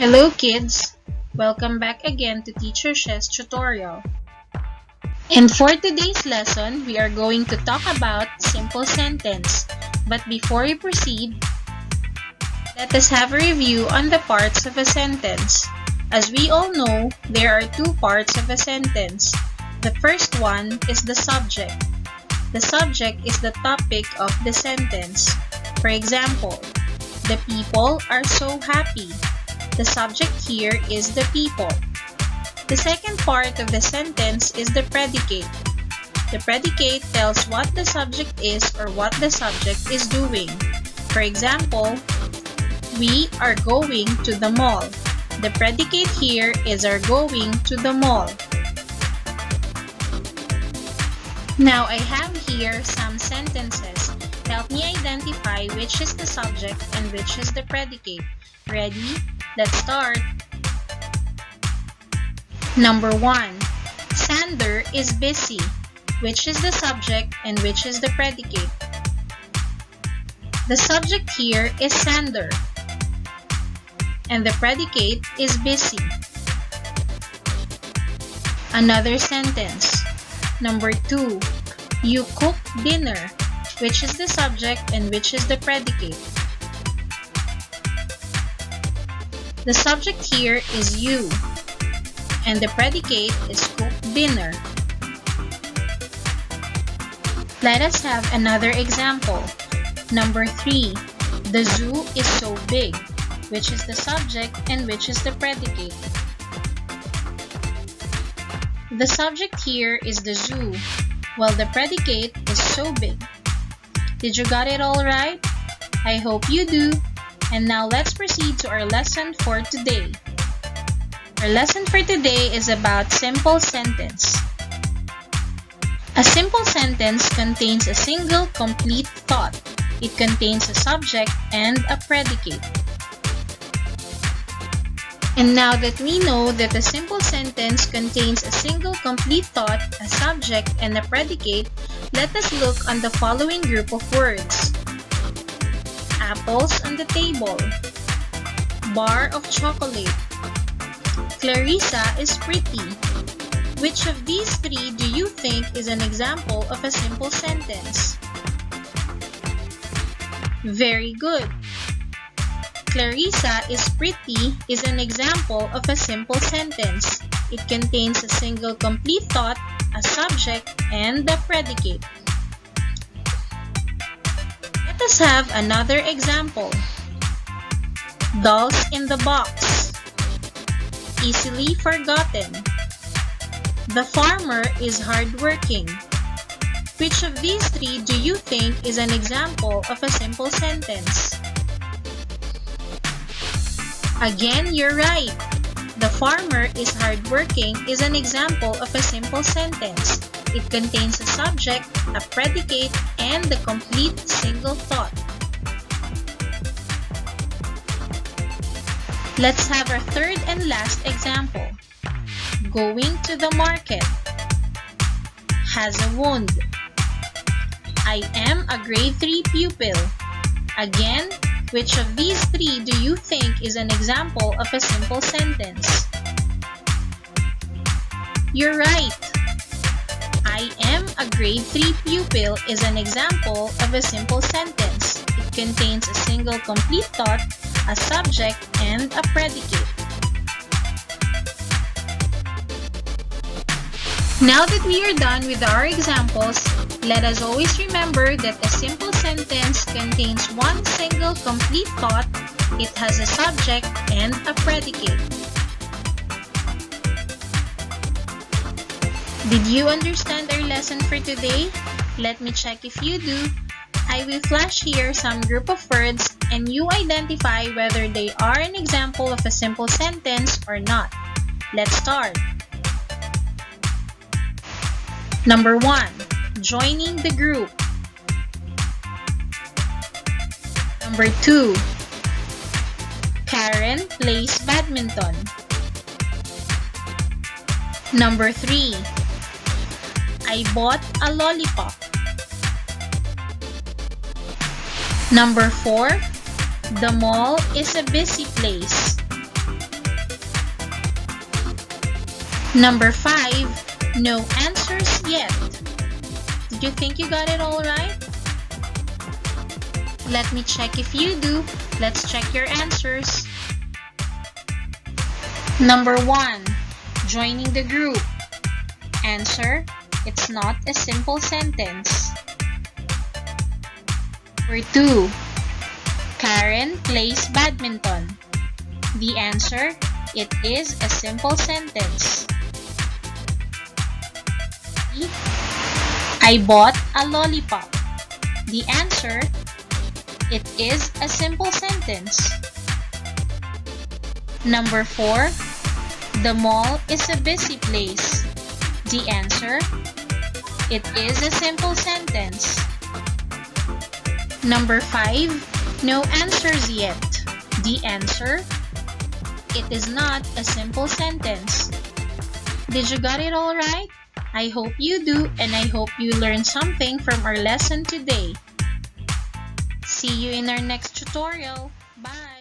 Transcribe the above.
Hello kids! Welcome back again to Teacher Sh's tutorial. And for today's lesson, we are going to talk about simple sentence. But before we proceed, let us have a review on the parts of a sentence. As we all know, there are two parts of a sentence. The first one is the subject. The subject is the topic of the sentence. For example, the people are so happy. The subject here is the people. The second part of the sentence is the predicate. The predicate tells what the subject is or what the subject is doing. For example, we are going to the mall. The predicate here is are going to the mall. Now I have here some sentences. Help me identify which is the subject and which is the predicate. Ready? Let's start. Number 1. Sander is busy. Which is the subject and which is the predicate? The subject here is Sander. And the predicate is busy. Another sentence. Number 2. You cook dinner. Which is the subject and which is the predicate? The subject here is you, and the predicate is cook dinner. Let us have another example. Number 3. The zoo is so big. Which is the subject and which is the predicate? The subject here is the zoo, while the predicate is so big. Did you got it all right? I hope you do. And now let's proceed to our lesson for today. Our lesson for today is about simple sentence. A simple sentence contains a single complete thought. It contains a subject and a predicate. And now that we know that a simple sentence contains a single complete thought, a subject, and a predicate, let us look on the following group of words. Apples on the table. Bar of chocolate. Clarissa is pretty. Which of these three do you think is an example of a simple sentence? Very good. Clarissa is pretty is an example of a simple sentence. It contains a single complete thought, a subject, and the predicate. Let us have another example. Dolls in the box. Easily forgotten. The farmer is hardworking. Which of these three do you think is an example of a simple sentence? Again, you're right. The farmer is hardworking is an example of a simple sentence. It contains a subject, a predicate, and the complete single thought. Let's have our third and last example. Going to the market. Has a wound. I am a grade 3 pupil. Again, which of these three do you think is an example of a simple sentence? You're right. I am a grade 3 pupil is an example of a simple sentence. It contains a single complete thought, a subject, and a predicate. Now that we are done with our examples, let us always remember that a simple sentence contains one single complete thought, it has a subject, and a predicate. Did you understand our lesson for today? Let me check if you do. I will flash here some group of words and you identify whether they are an example of a simple sentence or not. Let's start. Number 1. Joining the group. Number 2. Karen plays badminton. Number 3. I bought a lollipop. Number 4. The mall is a busy place. Number 5, no answers yet. Did you think you got it all right? Let me check if you do. Let's check your answers. Number 1, joining the group. Answer, it's not a simple sentence. Number 2, Karen plays badminton. The answer, it is a simple sentence. I bought a lollipop. The answer, it is a simple sentence. Number 4, the mall is a busy place. The answer, it is a simple sentence. Number 5, no answers yet. The answer, it is not a simple sentence. Did you got it all right? I hope you do, and I hope you learned something from our lesson today. See you in our next tutorial. Bye!